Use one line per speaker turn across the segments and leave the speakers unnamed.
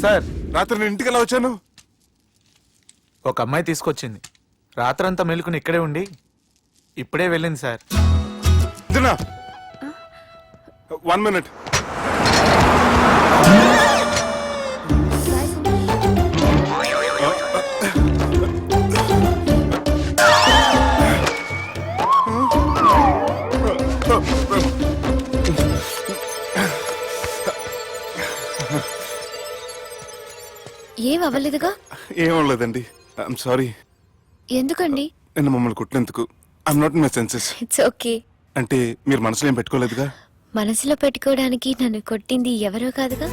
Sir,
రాత్రి నేను ఇంటికి ఎలా వచ్చాను?
ఒక అమ్మాయి తీసుకొచ్చింది. రాత్రంతా మేలుకుని ఇక్కడే ఉండి ఇప్పుడే వెళ్ళింది సార్.
దినా 1 minute.
ఏం అవ్వలేదుగా?
ఏం లేదండి. I'm sorry.
ఎందుకండి?
నేను మమ్మల్ని కుట్టినందుకు I'm not in my senses.
It's okay.
అంటే మీరు మనసులో ఏం పెట్టుకోలేదుగా?
మనసులో పెట్టుకోవడానికి నన్ను కొట్టింది ఎవరో కాదుగా.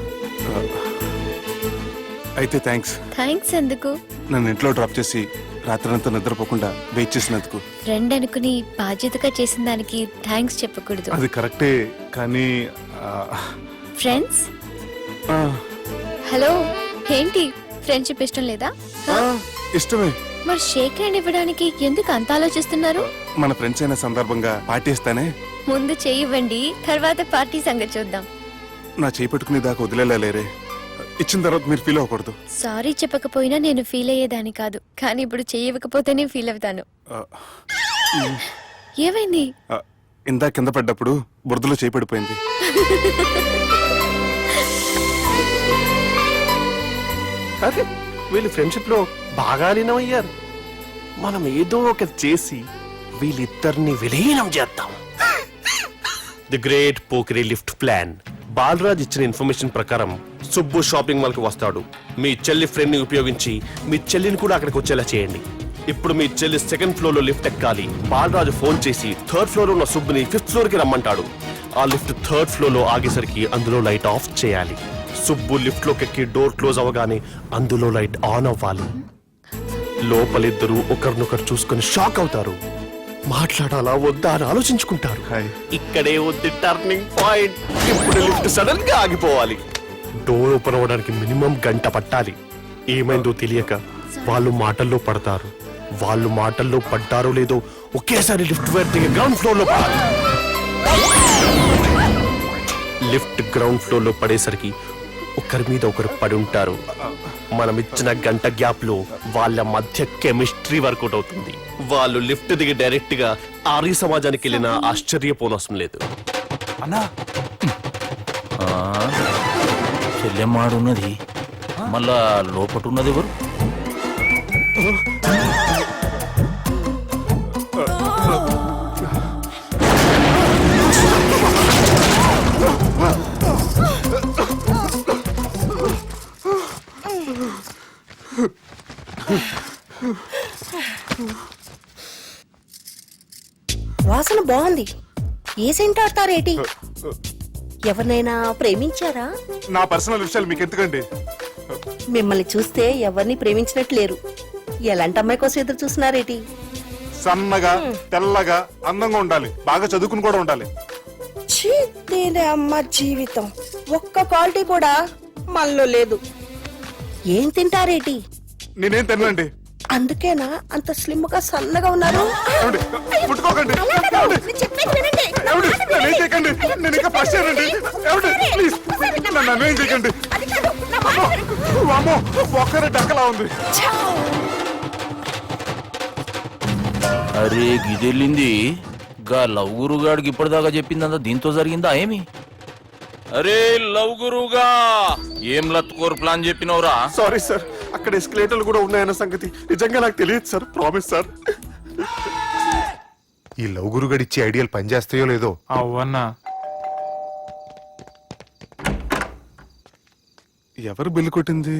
అయితే థ్యాంక్స్.
థ్యాంక్స్ ఎందుకు?
నన్ను ఇంట్లో డ్రాప్ చేసి రాత్రంతా నిద్రపోకుండా వెయిట్ చేసినందుకు.
ఫ్రెండ్ అనుకుని బాధ్యతగా చేసిన దానికి థ్యాంక్స్ చెప్పకూడదు.
అది కరెక్టే, కానీ
ఫ్రెండ్స్ హలో, ఏంటి ఫ్రెండ్షిప్ ఇష్టం లేదా?
ఇష్టమే.
మరి షేక్ హ్యాండ్ ఇవ్వడానికి ఎందుకు అంత ఆలోచిస్తున్నారు?
మన ఫ్రెండ్స్ అయిన సందర్భంగా పార్టీ ఇస్తానే.
ముందు చేయివ్వండి, తర్వాత పార్టీ సంగతి చూద్దాం.
నా చేయి పెట్టుకునే దాకా వదిలేలేరే. ఇచ్చిన తర్వాత మీరు ఫీల్ అవ్వకూడదు.
సారీ చెప్పకపోయినా నేను ఫీల్ అయ్యేదాన్ని కాదు, కానీ ఇప్పుడు చేయకపోతేనే ఫీల్ అవుతాను. ఏమైంది?
ఇందా కింద పడ్డప్పుడు బురదలో చేయి పడిపోయింది.
అరే, వీళ్ళు ఫ్రెండ్షిప్ లో బాగా లీనమయ్యారు. మనం ఏదో ఒకటి చేసి వీళ్ళిద్దరిని విలీనం చేద్దాం. The great Pokiri lift plan. Balaraj ఇచ్చిన ఇన్ఫర్మేషన్ ప్రకారం సుబ్బు షాపింగ్ మాల్ కి వస్తాడు. మీ చెల్లి ఫ్రెండ్ ని ఉపయోగించి మీ చెల్లిని కూడా అక్కడికి వచ్చేలా చేయండి. ఇప్పుడు మీ చెల్లి 2nd ఫ్లోర్ లో లిఫ్ట్ ఎక్కాలి. బాలరాజు ఫోన్ చేసి 3rd ఫ్లోర్ లో ఉన్న సుబ్బుని 5th ఫ్లోర్ కి రమ్మంటాడు. ఆ లిఫ్ట్ 3rd ఫ్లోర్ లో ఆగేసరికి అందులో లైట్ ఆఫ్ చేయాలి. సుబ్బు లిఫ్ట్ లోకి ఎక్కి డోర్ క్లోజ్ అవ్వగానే అందులో లైట్ ఆన్ అవ్వాలి. లోపలిద్దరూ ఒకరినొకరు చూసుకుని షాక్ అవుతారు. మాట్లాడాలా వద్దా అని ఆలోచించుకుంటారు. ఇక్కడే ఉంది టర్నింగ్ పాయింట్. ఇప్పుడు లిఫ్ట్ సడన్ గా ఆగిపోవాలి. డోర్ ఓపెన్ అవ్వడానికి మినిమం గంట పట్టాలి. ఏమైందో తెలియక వాళ్ళు మాటల్లో పడతారు. వాళ్ళు మాటల్లో పడ్డారో లేదో ఒకేసారి లిఫ్ట్ దిగి గ్రౌండ్ ఫ్లోర్ లో పడాలి. లిఫ్ట్ గ్రౌండ్ ఫ్లోర్ లో పడేసరికి ఒకరి మీద ఒకరు పడి ఉంటారు. మనం ఇచ్చిన గంట గ్యాప్ లో వాళ్ళ మధ్య కెమిస్ట్రీ వర్కౌట్ అవుతుంది. వాళ్ళు లిఫ్ట్ దిగి డైరెక్ట్ గా ఆర్య సమాజానికి వెళ్ళినా ఆశ్చర్యపోనవసరం లేదు.
అన్నా చెల్లెమ్మాడున్నది, మళ్ళా లోపటున్నది ఎవరు?
వాసన బాగుంది. ఏ సెంట్ ఆడతారేటి? ఎవరినైనా ప్రేమించారా?
నా పర్సనల్ విషయాలు మీకు ఎందుకండి?
మిమ్మల్ని చూస్తే ఎవరిని ప్రేమించినట్లేరు. ఎలాంటి అమ్మాయి కోసం ఎదురు చూస్తున్నారేటి?
సన్నగా తెల్లగా అందంగా ఉండాలి, బాగా చదువుకుని కూడా ఉండాలి.
దీని అమ్మ జీవితం ఒక్క క్వాలిటీ కూడా మనలో లేదు. ఏం తింటారేటి?
నేనేం తినండి.
అందుకేనా అంత స్లిమ్ గా సన్నగా ఉన్నారు?
ముట్టుకోకండి, నేనేం చేయకండి. నేను ఇంకా ఫస్ట్ చేయనండి. ప్లీజ్ నన్ను ఏం చేయకండి. ఒక్కరే డక్కలా ఉంది.
అరే గిదెళ్ళింది. గా లవ్ గురుగాడికి ఇప్పటిదాకా చెప్పిందంతా దీంతో జరిగిందా ఏమి? అరే లవ్ గురుగా, ఏం లత్కోర్ ప్లాన్ చెప్పినవురా?
సారీ సార్, అక్కడ ఎస్కలేటర్లు కూడా ఉన్నాయన్న సంగతి నిజంగా నాకు తెలియదు సార్. Promise sir.
ఈ లవ్ గురుగాడి ఇచ్చే ఐడియాలు పనిచేస్తాయో లేదో.
అవ్వన్నా,
ఎవరు బిల్లు కొట్టింది?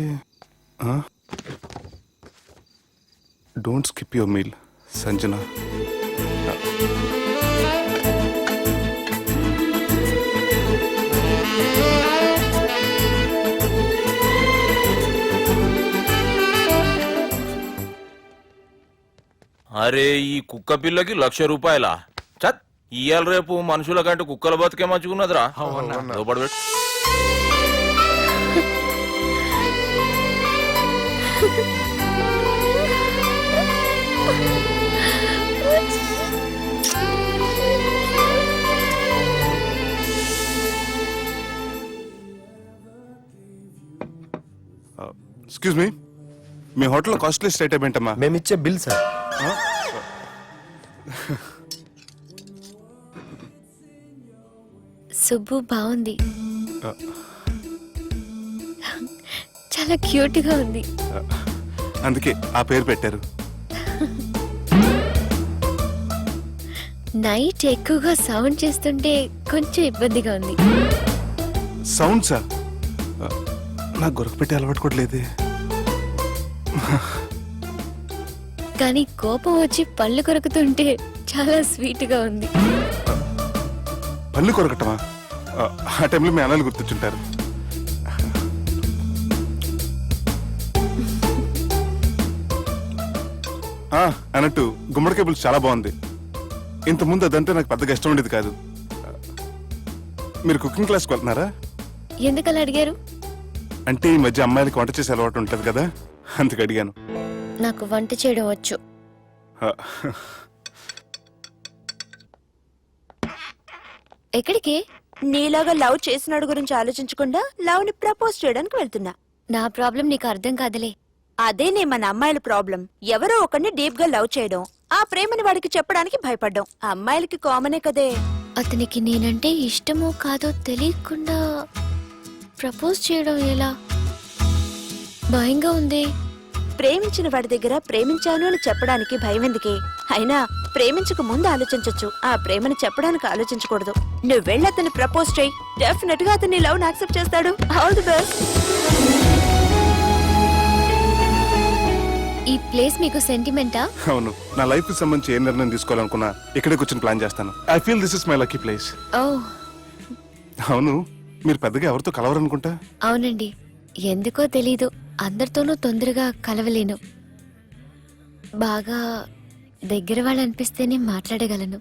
Don't skip your meal Sanjana.
అరే ఈ కుక్క పిల్లకి 1,00,000 రూపాయలా? చత్, ఇయ్యాల రేపు మనుషుల కంటే కుక్కల బతికే మంచుకున్నదిరా. లోపడబెట్టు.
ఎక్స్క్యూజ్ మీ, మీ హోటల్లో కాస్ట్లీ స్టేట్ ఏంటమ్మా?
మేమిచ్చే బిల్ సార్.
సుబ్బు బాగుంది, చాలా క్యూట్ గా ఉంది.
అందుకే ఆ పేరు పెట్టారు.
నైట్ ఎక్కువగా సౌండ్ చేస్తుంటే కొంచెం ఇబ్బందిగా ఉంది.
సౌండ్సా? నాకు గొరక పెట్టి అలవాటు కూడా లేదే.
కానీ కోపం వచ్చి పళ్ళు కొరుకుతుంటే చాలా స్వీట్ గా ఉంది.
పళ్ళు కొరకటమా? ఆ టైంలో మీ అన్నలు గుర్తుంటారు. అన్నట్టు గుమ్మడికాయ పులుసు చాలా బాగుంది. ఇంతకుముందు అదంటే నాకు పెద్దగా ఇష్టం ఉండేది కాదు. మీరు కుకింగ్ క్లాస్కి వెళ్తున్నారా?
ఎందుకలా అడిగారు?
అంటే ఈ మధ్య అమ్మాయిలకి వంట చేసే అలవాటు ఉంటుంది కదా, అందుకు అడిగాను.
నాకు వంట చేయడం వచ్చు.
ఆ,
ఎక్కడికి?
నీలాగా లవ్ చేసినాడు గురించి ఆలోచించకుండా లవ్ ని ప్రపోజ్ చేయడానికి వెళ్తున్నా.
నా ప్రాబ్లం నీకు అర్థం కాదులే.
అదేనే మన అమ్మాయిల ప్రాబ్లం. ఎవరో ఒకరిని డీప్ గా లవ్ చేయడం, ఆ ప్రేమని వాడికి చెప్పడానికి భయపడ్డం అమ్మాయిలకి కామనే కదే.
అతనికి నేనంటే ఇష్టమో కాదో తెలియకుండా ప్రపోజ్ చేయడం ఎలా? భయంగా ఉంది.
ప్రేమించిన వాడి దగ్గర ప్రేమించాను అని చెప్పడానికి భయం ఎందుకే? అయినా ప్రేమించక ముందు ఆలోచించొచ్చు, ఆ ప్రేమని చెప్పడానికి ఆలోచించకూడదు. నువ్వు వెళ్ళి అతన్ని ప్రపోజ్ చేయి, డెఫినెట్ గా అతన్ని లవ్ యాక్సెప్ట్ చేస్తాడు. All the best.
ఈ ప్లేస్ మీకు సెంటిమెంటా?
అవును, నా లైఫ్ కి సంబంధించి ఏ నిర్ణయం తీసుకోవాలనుకున్నా ఇక్కడే కూర్చొని ప్లాన్ చేస్తాను. I feel this is my lucky place.
ఓ
అవును, మీరు పెద్దగా ఎవరితో కలవరనుకుంటా?
అవునండి, ఎందుకో తెలీదు, అందరితోనూ తొందరగా కలవలేను. బాగా దగ్గర వాళ్ళు అనిపిస్తేనే మాట్లాడగలను.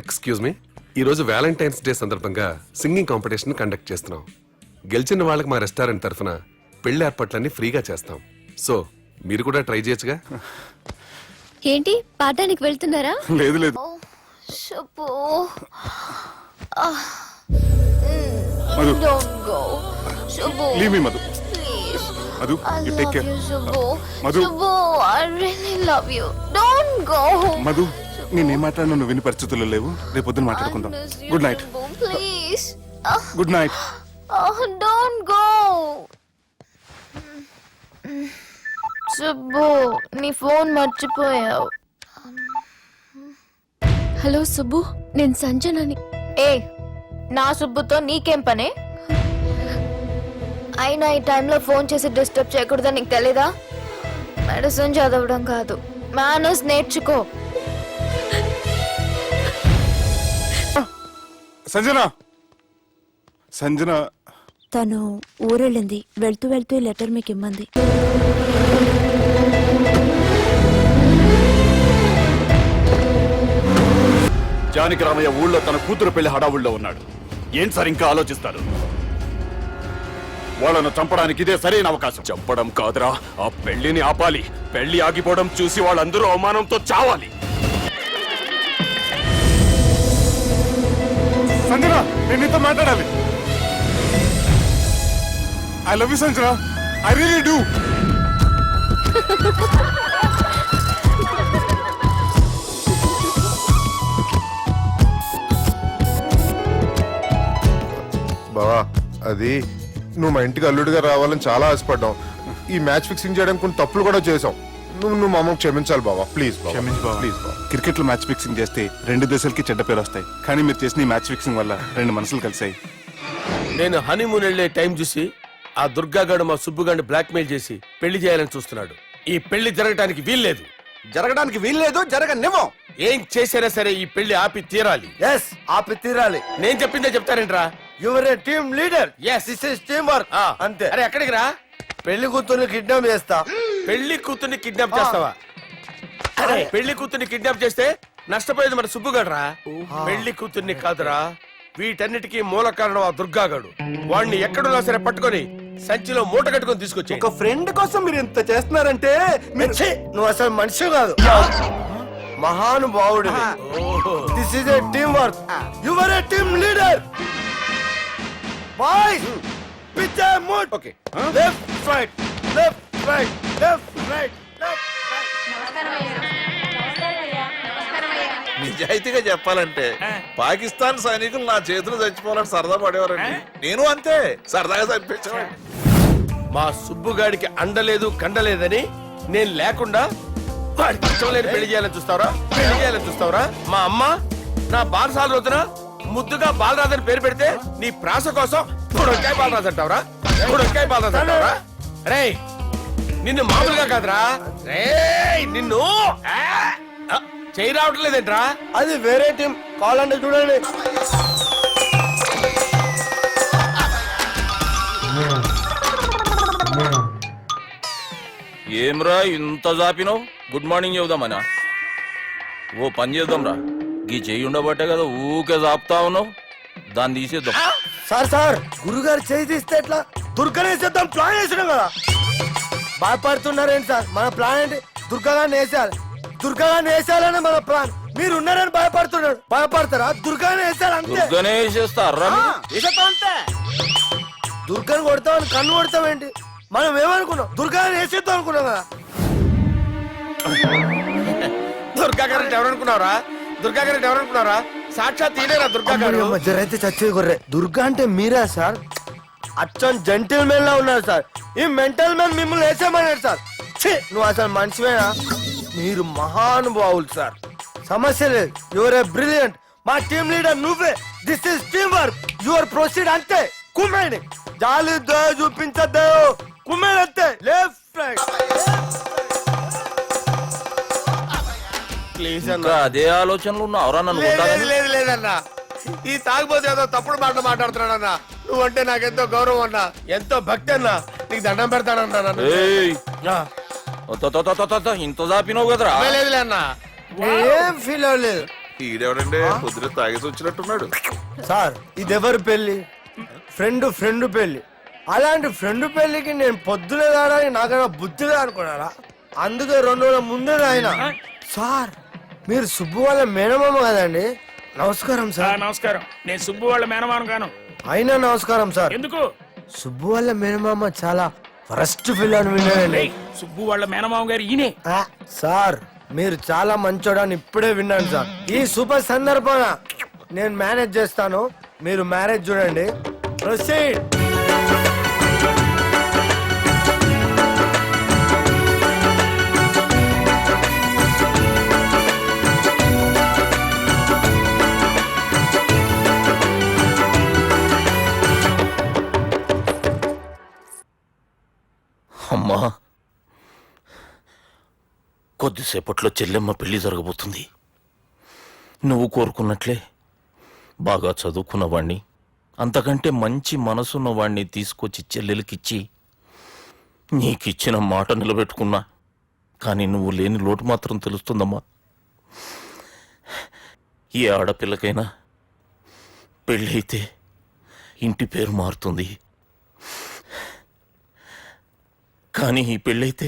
ఎక్స్క్యూజ్ మీ, ఈరోజు వ్యాలంటైన్స్ డే సందర్భంగా సింగింగ్ కాంపిటీషన్ కండక్ట్ చేస్తున్నాం. గెలిచిన వాళ్ళకి మా రెస్టారెంట్ తరఫున పెళ్లి ఏర్పాట్లన్నీ ఫ్రీగా చేస్తాం. సో మీరు కూడా ట్రై చేయొచ్చుగా.
ఏంటి, పాడడానికి వెళ్తున్నారా?
లేదు లేదు. Madhu, leave me, Madhu. Madhu, you take care. Madhu, Madhu, నేనేం మాట్లాడినా నువ్వు విని పరిస్థితుల్లో లేవు. రేపు పొద్దున మాట్లాడుకుందాం. Good night. Good night.
Don't go. Subbu, నీ ఫోన్ మర్చిపోయావు. హలో సుబ్బు, నేను సంజనని. ఏ, నా సుబ్బుతో నీకేం పనే? అయినా ఈ టైంలో ఫోన్ చేసి డిస్టర్బ్ చేయకూడదని నీకు తెలీదా? మెడిసిన్ చదవడం కాదు, మేనర్స్ నేర్చుకో.
సంజన, సంజన
తను ఊరెళ్ళింది. వెళ్తూ వెళ్తూ ఈ లెటర్ మీకు ఇమ్మంది.
జానకి రామయ్య ఊళ్ళో తన కూతురు పెళ్లి హడావుల్లో ఉన్నాడు. ఏం సార్ ఇంకా ఆలోచిస్తారు? వాళ్ళను చంపడానికి ఇదే సరైన అవకాశం. చంపడం కాదురా, ఆ పెళ్లిని ఆపాలి. పెళ్లి ఆగిపోవడం చూసి వాళ్ళందరూ అవమానంతో చావాలి.
సంజన, నేను నీతో మాట్లాడాలి. I love you Sanjana, I really do.
బావా, అది నువ్వు మా ఇంటికి అల్లుడిగా రావాలని చాలా ఆశపడ్డాం. ఈ మ్యాచ్ ఫిక్సింగ్ చేయడానికి కొన్ని తప్పులు కూడా చేసాం. నువ్వు మా అమ్మకు క్షమించాలి బావా, ప్లీజ్.
క్షమించు బావ, ప్లీజ్ బావ. క్రికెట్ లో మ్యాచ్ ఫిక్సింగ్ చేస్తే 2 దేశాలకి చెడ్డ పేరు వస్తాయి. కానీ మీరు చేసిన ఈ మ్యాచ్ ఫిక్సింగ్ వల్ల 2 మనసులు కలిసాయి.
నేను హనీమూన్ వెళ్లే టైం చూసి ఆ దుర్గాగాడు మా సుబ్బుగాడిని బ్లాక్మెయిల్ చేసి పెళ్లి చేయాలని చూస్తున్నాడు. ఈ పెళ్లి జరగడానికి వీల్లేదు.
జరగడానికి వీల్లేదు, జరగనివ్వం.
ఏం చేసినా సరే ఈ పెళ్లి ఆపి తీరాలి.
ఎస్, ఆపి తీరాలి.
నేను చెప్పిందే చెప్తారేంట్రా?
Your a team leader.
Yes.
This is team work. అంతే.
అరే ఎక్కడికి రా?
పెళ్లి కూతుర్ని కిడ్నాప్ చేస్తా.
పెళ్లి కూతుర్ని కిడ్నాప్ చేస్తావా? అరే పెళ్లి కూతుర్ని కిడ్నాప్ చేస్తే నష్టపోయేది మన సుబ్బుగాడురా. పెళ్లి కూతుర్ని కాదురా, వీటన్నిటికీ మూల కారణం ఆ దుర్గాగాడు. వాణ్ణి ఎక్కడున్నా సరే పట్టుకొని సంచిలో మూట కట్టుకొని తీసుకొచ్చి.
ఒక ఫ్రెండ్ కోసం మీరు ఇంత చేస్తున్నారంటే నువ్వు అసలు మనిషి కాదు, మహానుభావుడు. This is a team work. Your a team leader. Boys, పిచ్చే mood
okay
left right left right left right
నిజాయితీగా చెప్పాలంటే పాకిస్తాన్ సైనికులు నా చేతులు చచ్చిపోవాలని సరదా పడేవారండి. నేను అంతే సరదాగా చనిపించేవాడిని.
మా సుబ్బుగాడికి అండలేదు కండలేదని నేను లేకుండా వాడికి ఇష్టం లేని పెళ్లి చేయాలని చూస్తావరా? పెళ్లి చేయాలని చూస్తావరా? మా అమ్మ నా బాలసాల రోజున ముద్దుగా బాలరాజు అని పేరు పెడితే నీ ప్రాస కోసం పుడొక్కాయ బాలరాజు అంటావరా? పుడొక్కాయ బాలరాజు అంటావరా? రే నిన్ను మామూలుగా కాదురా, రే నిన్ను చేయి రావట్లేదేంట్రా? అది వేరే టీం కావాలంటే చూడండి.
ఏమ్రా ఇంత జాపినావు? Good morning చెబుదామనా? ఓ పని చేద్దాంరా, గీ చెయ్యి ఉండబట్టే కదా ఊకే జాపుతా ఉన్నావు. దాన్ని తీసేద్దాం.
సార్ గురుగారు చేయి తీస్తే ఎట్లా? దుర్గనేసేద్దాం ప్లాన్ వేసినాం కదా. భయపడుతున్నారేంటి సార్? మన ప్లాన్ ఏంటి? దుర్గాన్ని వేసేయాలి. దుర్గాన్ని వేసేయాలని మన ప్లాన్. మీరు ఉన్నారని భయపడుతున్నాడు. భయపడతారా? దుర్గాన్ని వేసేయాలి అంతే.
దుర్గనే వేసేస్తారా?
అంతే. దుర్గాని కొడతామని కన్ను కొడతామేంటి? మనం ఏమనుకున్నాం? దుర్గాన్ని వేసేద్దాం అనుకున్నాం కదా. దుర్గా గారు ఎవరనుకున్నారా? దుర్గా గారు ఎవరనుకున్నారా? సాక్షాత్ తీరేరా దుర్గా గారు. అయితే చచ్చేది గొర్రె. దుర్గా అంటే మీరా సార్? అచ్చం జెంటిల్ మెన్ లా ఉన్నారు సార్. ఈ మెంటల్ మెన్ మిమ్మల్ని వేసేమన్నాడు సార్. ఛీ, నువ్వు అసలు మనిషివేనా? మీరు మహానుభావులు సార్. సమస్య లేదు. Your a brilliant. మా టీమ్ లీడర్ నువ్వే. This is team work. Your proceed అంతే. కుమ్మేడి జాలి చూపించద్దు. కుమ్మేడి అంతే. Left right. ప్లీజ్
ఇంకా అదే ఆలోచనలు ఉన్నావురా? నన్ను కొట్టాలని?
లేదన్నా, ఈ తాగిపోతే ఏదో తప్పుడు మాట మాట్లాడుతున్నాడన్నా. నువ్వంటే నాకెంతో గౌరవం అన్నా, ఎంతో భక్తి అన్నా. నీకు దండం పెడతానన్నా.
ఏయ్, ఇంత జాపినావు కదరా?
లేదులే అన్నా, ఏం ఫీల్ అవ్వలేదు.
ఈడెవడండి పొద్దున తాగేసి వచ్చినట్టున్నాడు.
సార్ ఇది ఎవరు పెళ్లి? ఫ్రెండ్ పెళ్లి. అలాంటి ఫ్రెండ్ పెళ్లికి నేను పొద్దునే రావడానికి నాకన్నా బుద్ధిగా అనుకున్నారా? అందుకే 2 రోజుల ముందే ఆయన. సార్ మీరు సుబ్బు వాళ్ళ మేనమామ కదండి? నమస్కారం సార్.
నమస్కారం. నేను సుబ్బు వాళ్ళ మేనమామ గాను.
అయినా నమస్కారం సార్.
ఎందుకు?
సుబ్బు వాళ్ళ మేనమామ చాలా ఫస్ట్ ఫిల్ అని విన్నానండి.
సుబ్బు వాళ్ళ మేనమామ గారు ఈయనే.
సార్ మీరు చాలా మంచోడని ఇప్పుడే విన్నాను సార్. ఈ శుభ సందర్భాన నేను మేనేజ్ చేస్తాను, మీరు మ్యారేజ్ చూడండి. ప్రొసీడ్.
అమ్మా, కొద్దిసేపట్లో చెల్లెమ్మ పెళ్లి జరగబోతుంది. నువ్వు కోరుకున్నట్లే బాగా చదువుకున్నవాణ్ణి, అంతకంటే మంచి మనసున్నవాణ్ణి తీసుకొచ్చి చెల్లెలకిచ్చి నీకిచ్చిన మాట నిలబెట్టుకున్నా. కానీ నువ్వు లేని లోటు మాత్రం తెలుస్తుందమ్మా. ఏ ఆడపిల్లకైనా పెళ్ళైతే ఇంటి పేరు మారుతుంది. కానీ ఈ పెళ్ళైతే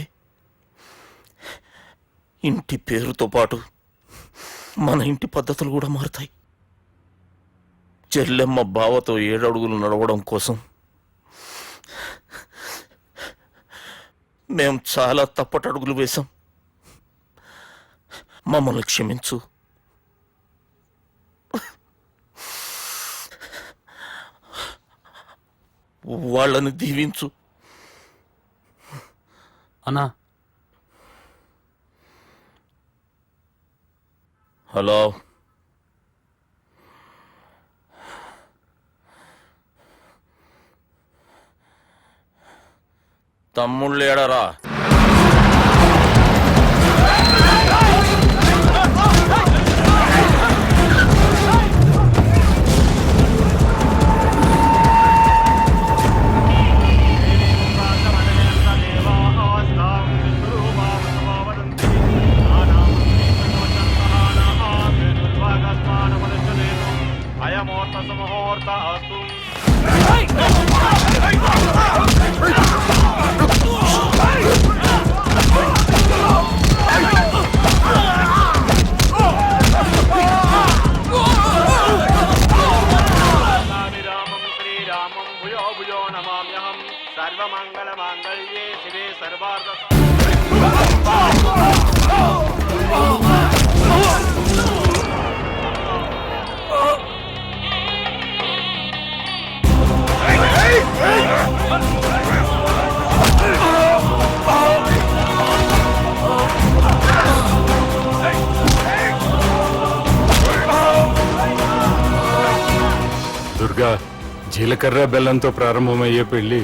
ఇంటి పేరుతో పాటు మన ఇంటి పద్ధతులు కూడా మారుతాయి. చెల్లెమ్మ బావతో 7 అడుగులు నడవడం కోసం మేం చాలా తప్పటడుగులు వేశాం. మమ్మల్ని క్షమించు. వాళ్ళని దీవించు.
అన్నా,
హలో, తమ్ముళ్ళు ఏడరా?
అయమోర్త
మంగళ మాంగళ్యే శివే సర్వార్థ
దుర్గా జీలకర్ర బెల్లంతో ప్రారంభమయ్యే పెళ్లి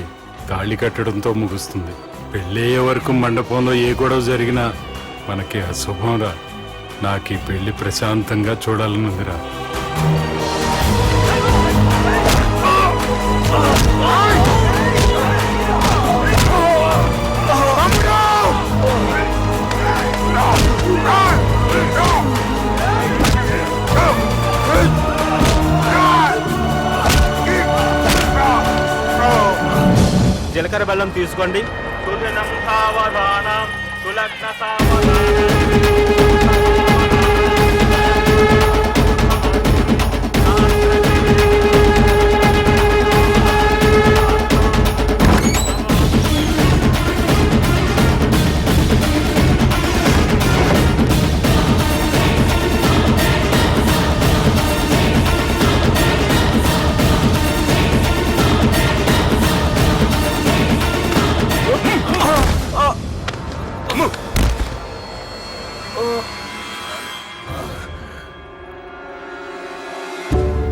తాళి కట్టడంతో ముగుస్తుంది. పెళ్ళయ్యే వరకు మండపంలో ఏ గొడవ జరిగినా మనకి అశుభం రా. నాకు ఈ పెళ్లి ప్రశాంతంగా చూడాలనుందిరా.
జీలకర్ర బెల్లం తీసుకోండి. సుజనం సావధానం సులగ్న సావధానం.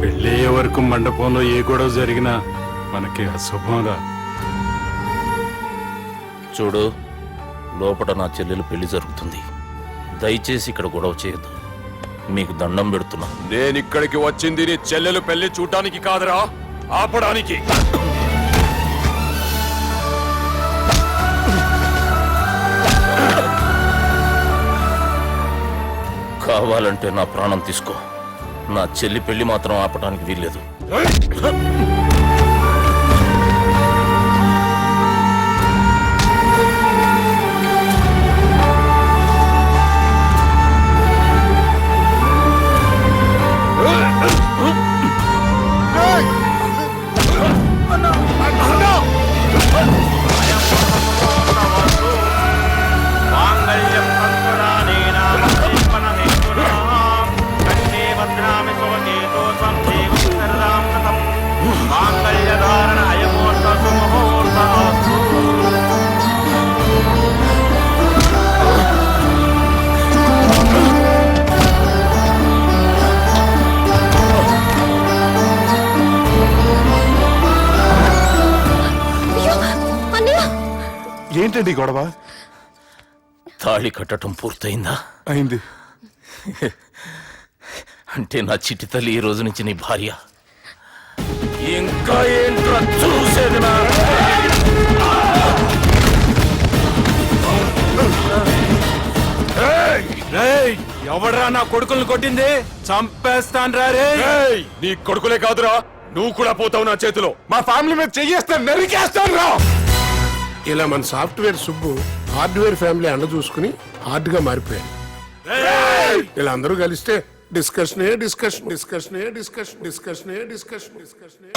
పెళ్ళయ్యే వరకు మండపంలో ఏ గొడవ జరిగినా మనకి అశుభం రా.
చూడు, లోపల నా చెల్లెలు పెళ్లి జరుగుతుంది. దయచేసి ఇక్కడ గొడవ చేయొద్దు. మీకు దండం పెడుతున్నా.
నేనిక్కడికి వచ్చింది నీ చెల్లెలు పెళ్లి చూడటానికి కాదురా, ఆపడానికి.
కావాలంటే నా ప్రాణం తీసుకో. నా చెల్లి పెళ్లి మాత్రం ఆపడానికి వీల్లేదు.
ఏంటండి గొడవ?
తాళి కట్టడం పూర్తయిందా?
అయింది.
అంటే నా చిట్టి తల్లి ఈ రోజు నుంచి నీ భార్య. ఇంకా ఏంట్రా చూసేది?
ఎవడరా నా కొడుకుల్ని కొట్టింది? చంపేస్తాను రా రే.
నీ కొడుకులే కాదురా, నువ్వు కూడా పోతావు నా చేతిలో.
మా ఫ్యామిలీ మీద చెయ్యేస్తాను, నరికేస్తాను రా.
ఇలా మన సాఫ్ట్వేర్ సుబ్బు హార్డ్వేర్ ఫ్యామిలీ అండ చూసుకుని హార్డ్ గా మారిపోయాడు. ఇలా అందరూ కలిస్తే డిస్కషనే డిస్కషన్ డిస్కషనే డిస్కషన్ డిస్కషనే డిస్కషన్ డిస్కషన్.